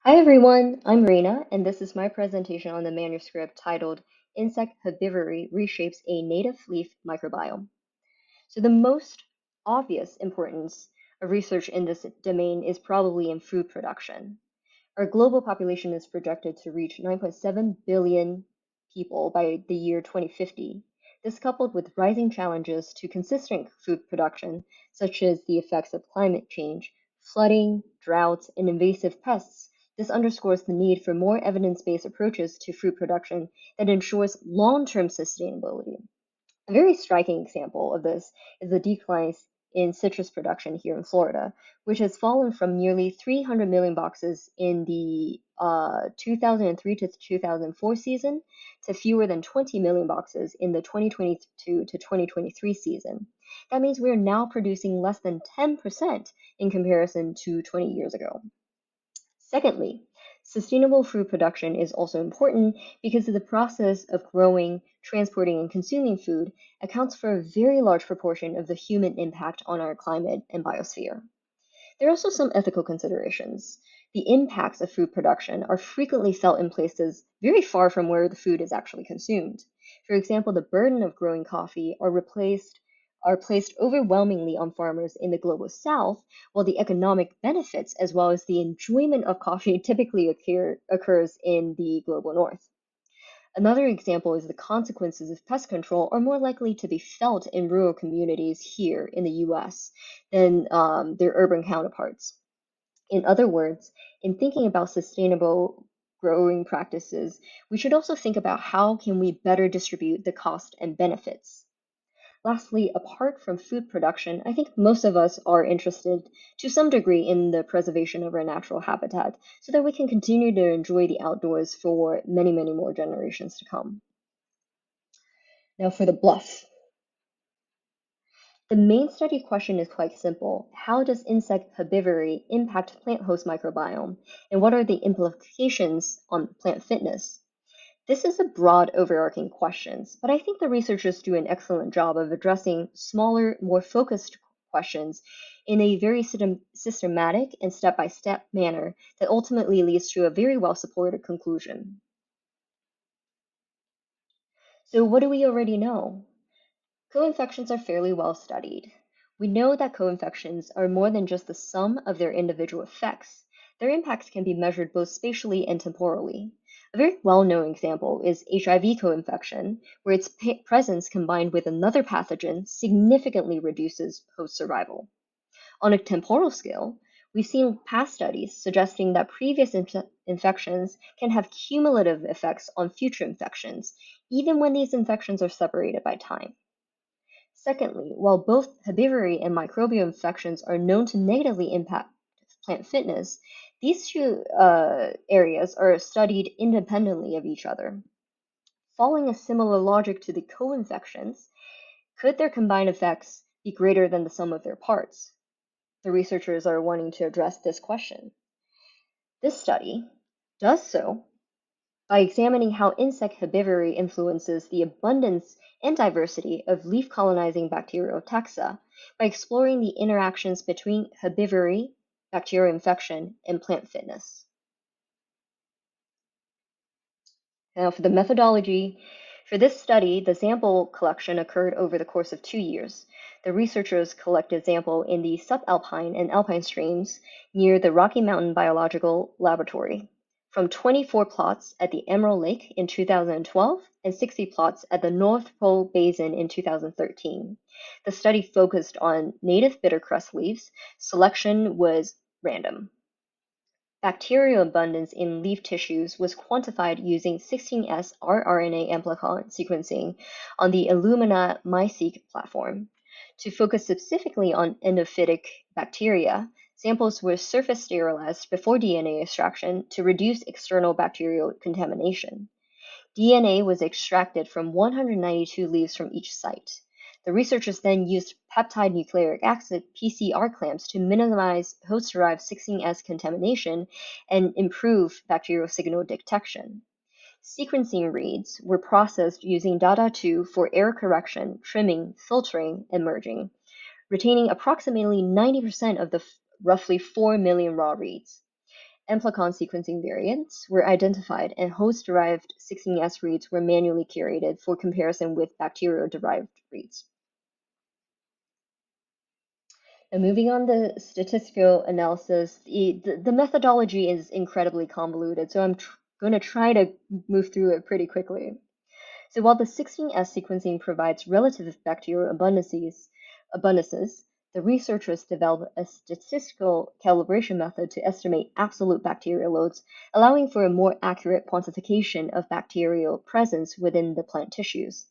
Hi everyone, I'm Reina, and this is my presentation on the manuscript titled Insect Herbivory Reshapes a Native Leaf Microbiome. So the most obvious importance of research in this domain is probably in food production. Our global population is projected to reach 9.7 billion people by the year 2050. This, coupled with rising challenges to consistent food production, such as the effects of climate change, flooding, droughts, and invasive pests, this underscores the need for more evidence-based approaches to food production that ensures long-term sustainability. A very striking example of this is the decline in citrus production here in Florida, which has fallen from nearly 300 million boxes in the 2003 to 2004 season to fewer than 20 million boxes in the 2022 to 2023 season. That means we are now producing less than 10% in comparison to 20 years ago. Secondly, sustainable food production is also important because the process of growing, transporting, and consuming food accounts for a very large proportion of the human impact on our climate and biosphere. There are also some ethical considerations. The impacts of food production are frequently felt in places very far from where the food is actually consumed. For example, the burden of growing coffee are placed overwhelmingly on farmers in the global south, while the economic benefits as well as the enjoyment of coffee typically occurs in the global north. Another example is the consequences of pest control are more likely to be felt in rural communities here in the US than their urban counterparts. In other words, in thinking about sustainable growing practices, we should also think about how can we better distribute the cost and benefits. Lastly, apart from food production, I think most of us are interested to some degree in the preservation of our natural habitat so that we can continue to enjoy the outdoors for many, many more generations to come. Now for the bluff. The main study question is quite simple. How does insect herbivory impact plant host microbiome, and what are the implications on plant fitness? This is a broad, overarching question, but I think the researchers do an excellent job of addressing smaller, more focused questions in a very systematic and step-by-step manner that ultimately leads to a very well-supported conclusion. So what do we already know? Co-infections are fairly well studied. We know that co-infections are more than just the sum of their individual effects. Their impacts can be measured both spatially and temporally. A very well-known example is HIV co-infection, where its presence combined with another pathogen significantly reduces host survival. On a temporal scale, we've seen past studies suggesting that previous infections can have cumulative effects on future infections, even when these infections are separated by time. Secondly, while both herbivory and microbial infections are known to negatively impact plant fitness, these two areas are studied independently of each other. Following a similar logic to the co-infections, could their combined effects be greater than the sum of their parts? The researchers are wanting to address this question. This study does so by examining how insect herbivory influences the abundance and diversity of leaf colonizing bacterial taxa by exploring the interactions between herbivory, bacterial infection, and plant fitness. Now for the methodology, for this study, the sample collection occurred over the course of 2 years. The researchers collected sample in the subalpine and alpine streams near the Rocky Mountain Biological Laboratory, from 24 plots at the Emerald Lake in 2012 and 60 plots at the North Pole Basin in 2013. The study focused on native bittercrust leaves. Selection was random. Bacterial abundance in leaf tissues was quantified using 16S rRNA amplicon sequencing on the Illumina MySeq platform. To focus specifically on endophytic bacteria, samples were surface sterilized before DNA extraction to reduce external bacterial contamination. DNA was extracted from 192 leaves from each site. The researchers then used peptide nucleic acid PCR clamps to minimize host-derived 16S contamination and improve bacterial signal detection. Sequencing reads were processed using Data2 for error correction, trimming, filtering, and merging, retaining approximately 90% of the roughly 4 million raw reads. amplicon sequencing variants were identified, and host-derived 16S reads were manually curated for comparison with bacterial-derived reads. And moving on to statistical analysis, the methodology is incredibly convoluted, so I'm going to try to move through it pretty quickly. So while the 16S sequencing provides relative bacterial abundances, the researchers developed a statistical calibration method to estimate absolute bacterial loads, allowing for a more accurate quantification of bacterial presence within the plant tissues.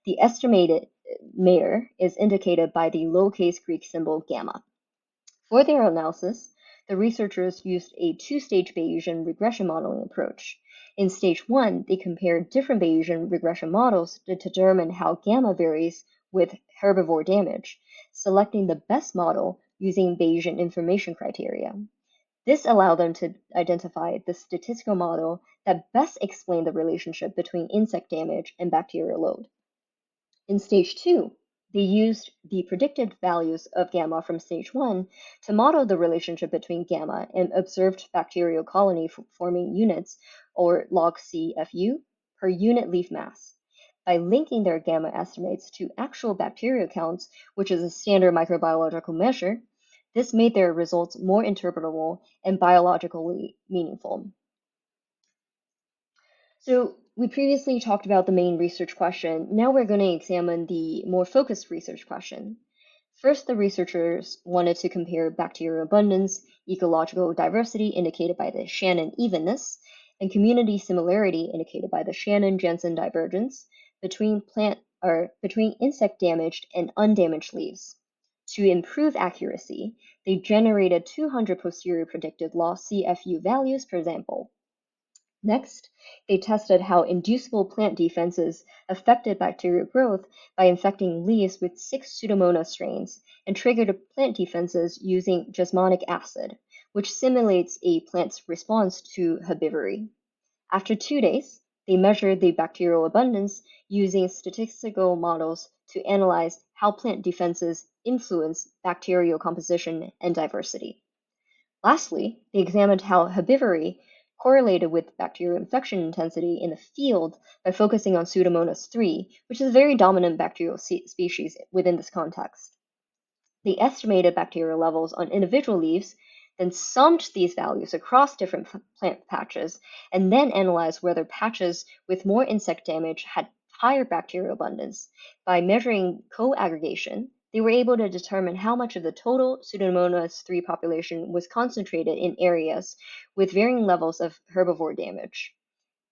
The estimated MER is indicated by the lowercase Greek symbol gamma. For their analysis, the researchers used a two-stage Bayesian regression modeling approach. In stage 1, they compared different Bayesian regression models to determine how gamma varies with herbivore damage, selecting the best model using Bayesian information criteria. This allowed them to identify the statistical model that best explained the relationship between insect damage and bacterial load. In stage 2, they used the predicted values of gamma from stage 1 to model the relationship between gamma and observed bacterial colony forming units, or log CFU, per unit leaf mass. By linking their gamma estimates to actual bacterial counts, which is a standard microbiological measure, this made their results more interpretable and biologically meaningful. So we previously talked about the main research question. Now we're going to examine the more focused research question. First, the researchers wanted to compare bacterial abundance, ecological diversity indicated by the Shannon evenness, and community similarity indicated by the Shannon-Jensen divergence between insect damaged and undamaged leaves. To improve accuracy, they generated 200 posterior predicted log CFU values per sample. Next, they tested how inducible plant defenses affected bacterial growth by infecting leaves with 6 Pseudomonas strains and triggered plant defenses using jasmonic acid, which simulates a plant's response to herbivory. After 2 days, they measured the bacterial abundance using statistical models to analyze how plant defenses influence bacterial composition and diversity. Lastly, they examined how herbivory correlated with bacterial infection intensity in the field by focusing on Pseudomonas 3, which is a very dominant bacterial species within this context. They estimated bacterial levels on individual leaves, then summed these values across different plant patches, and then analyzed whether patches with more insect damage had higher bacterial abundance. By measuring co-aggregation, they were able to determine how much of the total Pseudomonas 3 population was concentrated in areas with varying levels of herbivore damage.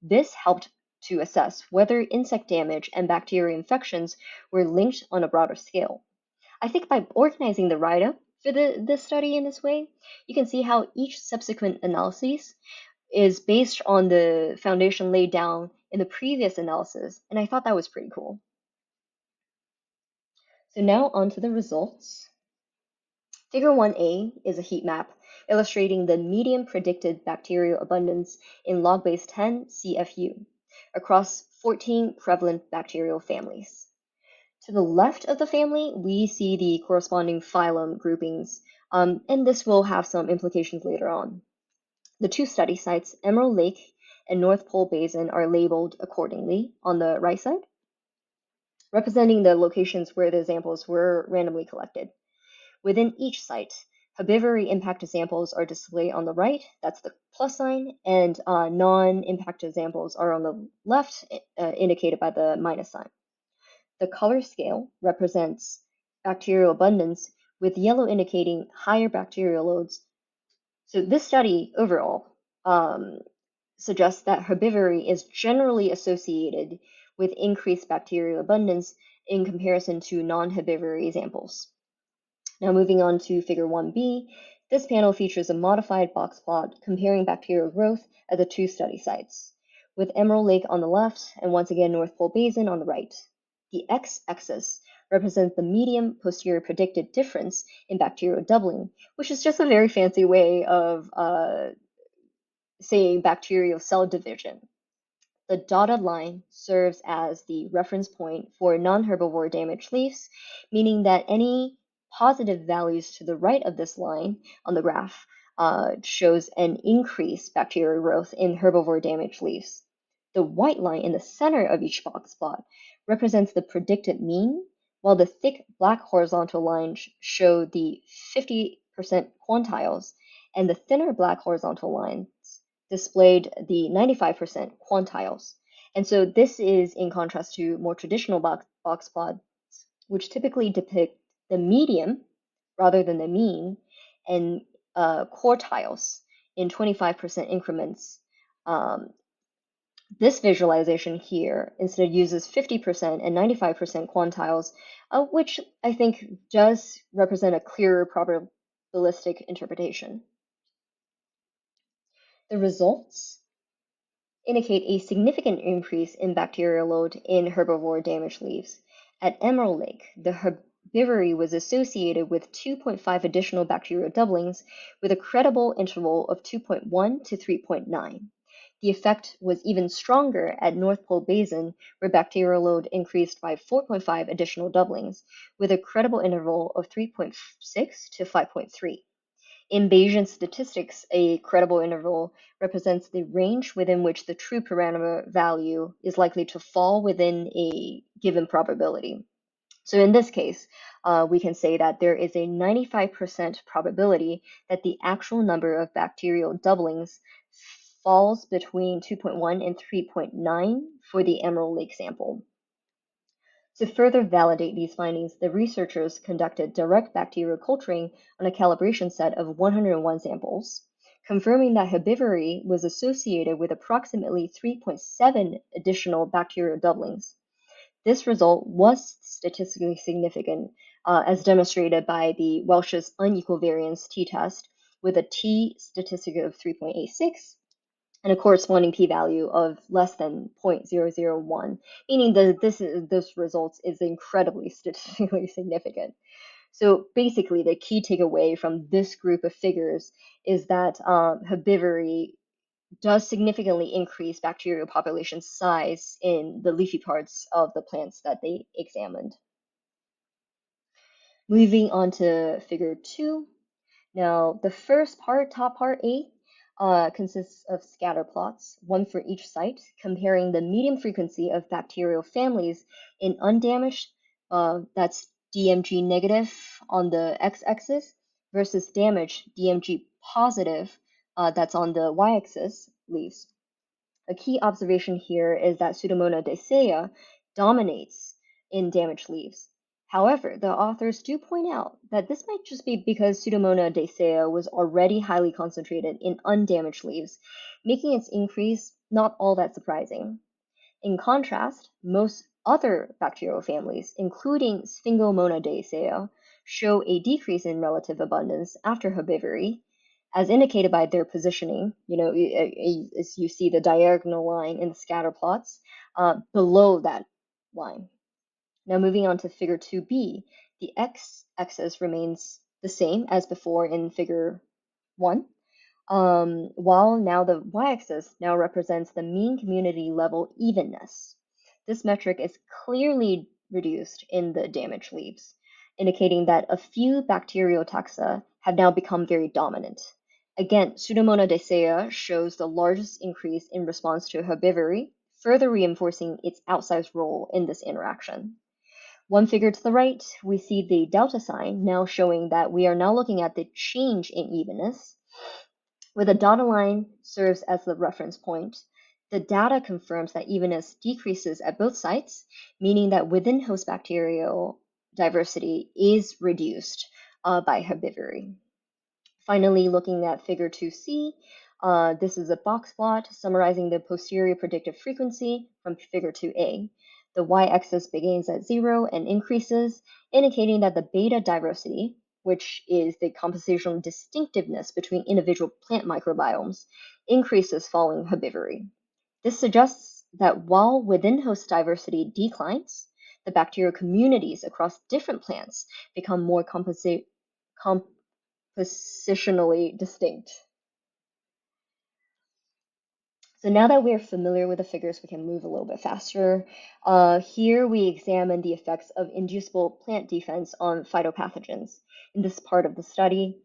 This helped to assess whether insect damage and bacterial infections were linked on a broader scale. I think by organizing the write-up for this study in this way, you can see how each subsequent analysis is based on the foundation laid down in the previous analysis, and I thought that was pretty cool. So now on to the results. Figure 1a is a heat map illustrating the median predicted bacterial abundance in log base 10 CFU across 14 prevalent bacterial families. To the left of the family, we see the corresponding phylum groupings, and this will have some implications later on. The two study sites, Emerald Lake and North Pole Basin, are labeled accordingly on the right side, representing the locations where the samples were randomly collected. Within each site, herbivory impacted samples are displayed on the right, that's the plus sign, and non-impacted samples are on the left, indicated by the minus sign. The color scale represents bacterial abundance, with yellow indicating higher bacterial loads. So this study overall suggests that herbivory is generally associated with increased bacterial abundance in comparison to non-herbivory samples. Now moving on to figure 1b, this panel features a modified box plot comparing bacterial growth at the two study sites, with Emerald Lake on the left and once again North Pole Basin on the right. The x-axis represents the median posterior predicted difference in bacterial doubling, which is just a very fancy way of saying bacterial cell division. The dotted line serves as the reference point for non-herbivore damaged leaves, meaning that any positive values to the right of this line on the graph shows an increased bacterial growth in herbivore damaged leaves. The white line in the center of each box plot represents the predicted mean, while the thick black horizontal lines show the 50% quantiles, and the thinner black horizontal lines displayed the 95% quantiles. And so this is in contrast to more traditional box plots, which typically depict the median rather than the mean, and quartiles in 25% increments. This visualization here instead uses 50% and 95% quantiles, which I think does represent a clearer probabilistic interpretation. The results indicate a significant increase in bacterial load in herbivore damaged leaves. At Emerald Lake, the herbivory was associated with 2.5 additional bacterial doublings with a credible interval of 2.1 to 3.9. The effect was even stronger at North Pole Basin, where bacterial load increased by 4.5 additional doublings, with a credible interval of 3.6 to 5.3. In Bayesian statistics, a credible interval represents the range within which the true parameter value is likely to fall within a given probability. So in this case, we can say that there is a 95% probability that the actual number of bacterial doublings falls between 2.1 and 3.9 for the Emerald Lake sample. To further validate these findings, the researchers conducted direct bacterial culturing on a calibration set of 101 samples, confirming that herbivory was associated with approximately 3.7 additional bacterial doublings. This result was statistically significant, as demonstrated by the Welch's unequal variance t-test, with a t-statistic of 3.86 and a corresponding p-value of less than 0.001, meaning that this result is incredibly statistically significant. So basically, the key takeaway from this group of figures is that herbivory does significantly increase bacterial population size in the leafy parts of the plants that they examined. Moving on to figure 2. Now, the first part, top part A, consists of scatter plots, one for each site, comparing the median frequency of bacterial families in undamaged, that's DMG negative on the x-axis, versus damaged DMG positive, that's on the y-axis, leaves. A key observation here is that Pseudomonas dicea dominates in damaged leaves. However, the authors do point out that this might just be because Pseudomonas dicea was already highly concentrated in undamaged leaves, making its increase not all that surprising. In contrast, most other bacterial families, including Sphingomonas dicea, show a decrease in relative abundance after herbivory, as indicated by their positioning. As you see the diagonal line in the scatter plots below that line. Now moving on to figure 2b, the x-axis remains the same as before in figure 1, while now the y-axis now represents the mean community level evenness. This metric is clearly reduced in the damaged leaves, indicating that a few bacterial taxa have now become very dominant. Again, Pseudomonas dicea shows the largest increase in response to herbivory, further reinforcing its outsized role in this interaction. One figure to the right, we see the delta sign now showing that we are now looking at the change in evenness, where the dotted line serves as the reference point. The data confirms that evenness decreases at both sites, meaning that within host bacterial diversity is reduced by herbivory. Finally, looking at figure 2c, this is a box plot summarizing the posterior predictive frequency from figure 2a. The y-axis begins at 0 and increases, indicating that the beta diversity, which is the compositional distinctiveness between individual plant microbiomes, increases following herbivory. This suggests that while within host diversity declines, the bacterial communities across different plants become more compositionally distinct. So now that we're familiar with the figures, we can move a little bit faster. Here we examine the effects of inducible plant defense on phytopathogens. In this part of the study,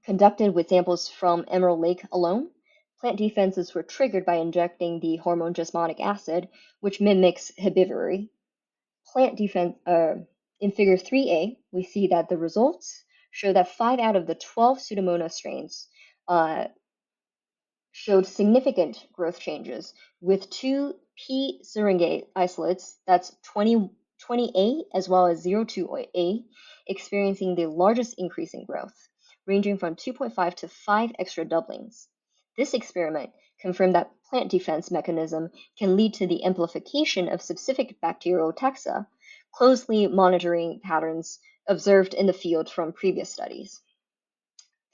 conducted with samples from Emerald Lake alone, plant defenses were triggered by injecting the hormone jasmonic acid, which mimics herbivory. Plant defense, in figure 3a, we see that the results show that 5 out of the 12 Pseudomonas strains showed significant growth changes, with 2 P. syringae isolates, that's 20A as well as 02A, experiencing the largest increase in growth, ranging from 2.5 to 5 extra doublings. This experiment confirmed that plant defense mechanism can lead to the amplification of specific bacterial taxa, closely monitoring patterns observed in the field from previous studies.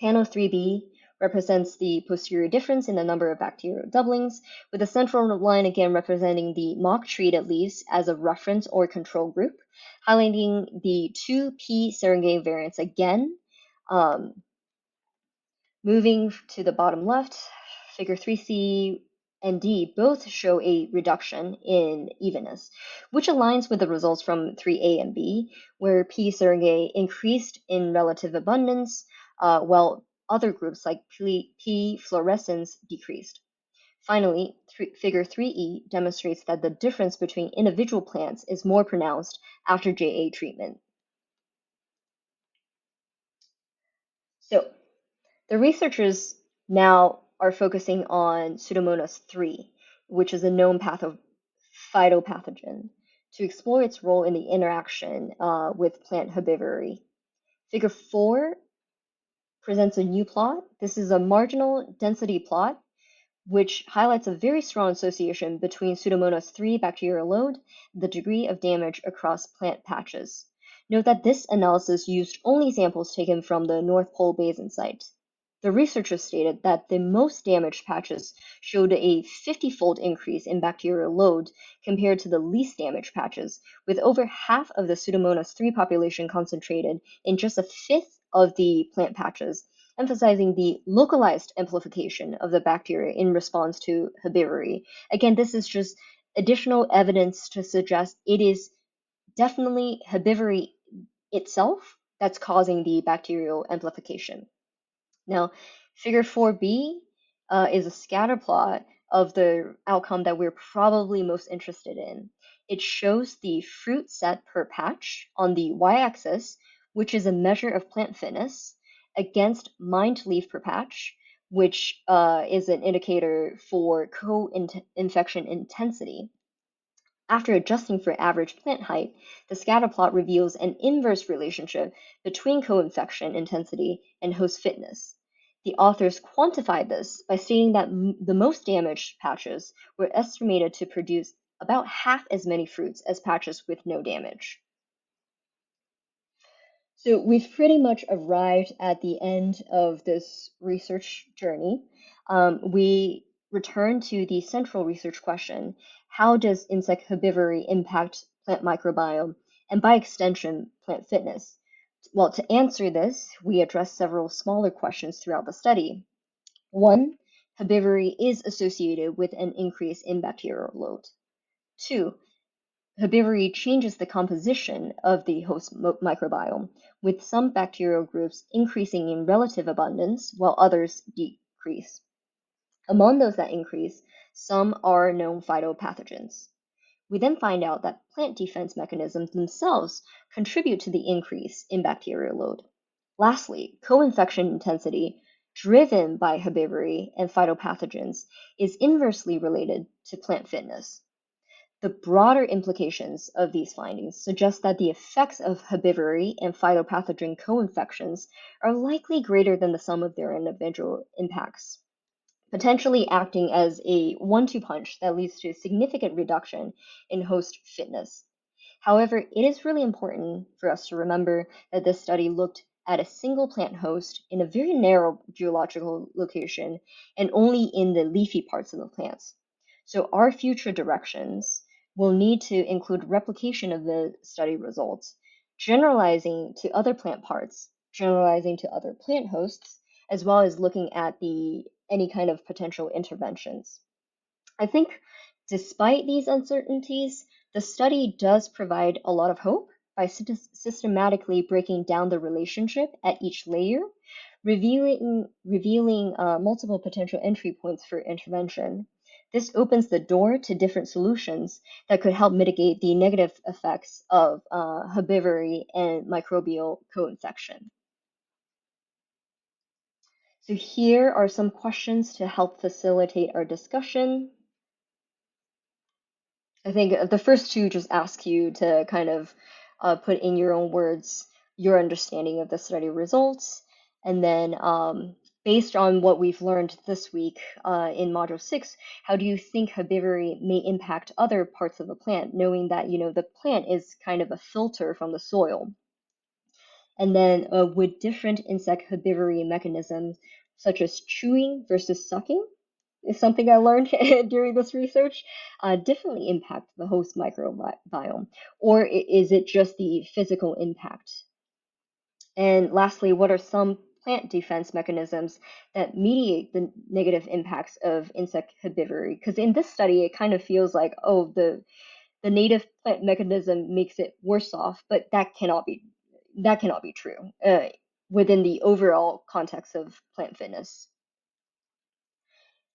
Panel 3b represents the posterior difference in the number of bacterial doublings, with the central line again representing the mock-treated leaves as a reference or control group, highlighting the 2 P. syringae variants again. Moving to the bottom left, figure 3C and D both show a reduction in evenness, which aligns with the results from 3A and B, where P. syringae increased in relative abundance, while other groups like P. fluorescens decreased. Finally, figure 3E demonstrates that the difference between individual plants is more pronounced after JA treatment. So, the researchers now are focusing on Pseudomonas 3, which is a known phytopathogen, to explore its role in the interaction with plant herbivory. Figure 4 presents a new plot. This is a marginal density plot, which highlights a very strong association between Pseudomonas 3 bacterial load and the degree of damage across plant patches. Note that this analysis used only samples taken from the North Pole Basin site. The researchers stated that the most damaged patches showed a 50-fold increase in bacterial load compared to the least damaged patches, with over half of the Pseudomonas 3 population concentrated in just a fifth of the plant patches, emphasizing the localized amplification of the bacteria in response to herbivory. Again, this is just additional evidence to suggest it is definitely herbivory itself that's causing the bacterial amplification. Now, figure 4b is a scatter plot of the outcome that we're probably most interested in. It shows the fruit set per patch on the y-axis, which is a measure of plant fitness, against mined leaf per patch, which is an indicator for co-infection intensity. After adjusting for average plant height, the scatter plot reveals an inverse relationship between co-infection intensity and host fitness. The authors quantified this by stating that the most damaged patches were estimated to produce about half as many fruits as patches with no damage. So we've pretty much arrived at the end of this research journey. We return to the central research question: how does insect herbivory impact plant microbiome and, by extension, plant fitness? Well, to answer this, we address several smaller questions throughout the study. One, herbivory is associated with an increase in bacterial load. Two, herbivory changes the composition of the host microbiome, with some bacterial groups increasing in relative abundance while others decrease. Among those that increase, some are known phytopathogens. We then find out that plant defense mechanisms themselves contribute to the increase in bacterial load. Lastly, co-infection intensity, driven by herbivory and phytopathogens, is inversely related to plant fitness. The broader implications of these findings suggest that the effects of herbivory and phytopathogen co-infections are likely greater than the sum of their individual impacts, potentially acting as a one-two punch that leads to a significant reduction in host fitness. However, it is really important for us to remember that this study looked at a single plant host in a very narrow geological location and only in the leafy parts of the plants. So our future directions will need to include replication of the study results, generalizing to other plant parts, generalizing to other plant hosts, as well as looking at any kind of potential interventions. I think despite these uncertainties, the study does provide a lot of hope by systematically breaking down the relationship at each layer, revealing multiple potential entry points for intervention. This opens the door to different solutions that could help mitigate the negative effects of herbivory and microbial co-infection. So here are some questions to help facilitate our discussion. I think the first two just ask you to kind of put in your own words your understanding of the study results. And then based on what we've learned this week in Module 6, how do you think herbivory may impact other parts of the plant, knowing that, the plant is kind of a filter from the soil? And then would different insect herbivory mechanisms, such as chewing versus sucking, is something I learned during this research, differently impact the host microbiome? Or is it just the physical impact? And lastly, what are some plant defense mechanisms that mediate the negative impacts of insect herbivory? Because in this study, it kind of feels like, oh, the native plant mechanism makes it worse off, but that cannot be true within the overall context of plant fitness.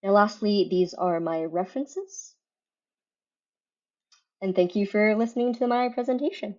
Now, lastly, these are my references. And thank you for listening to my presentation.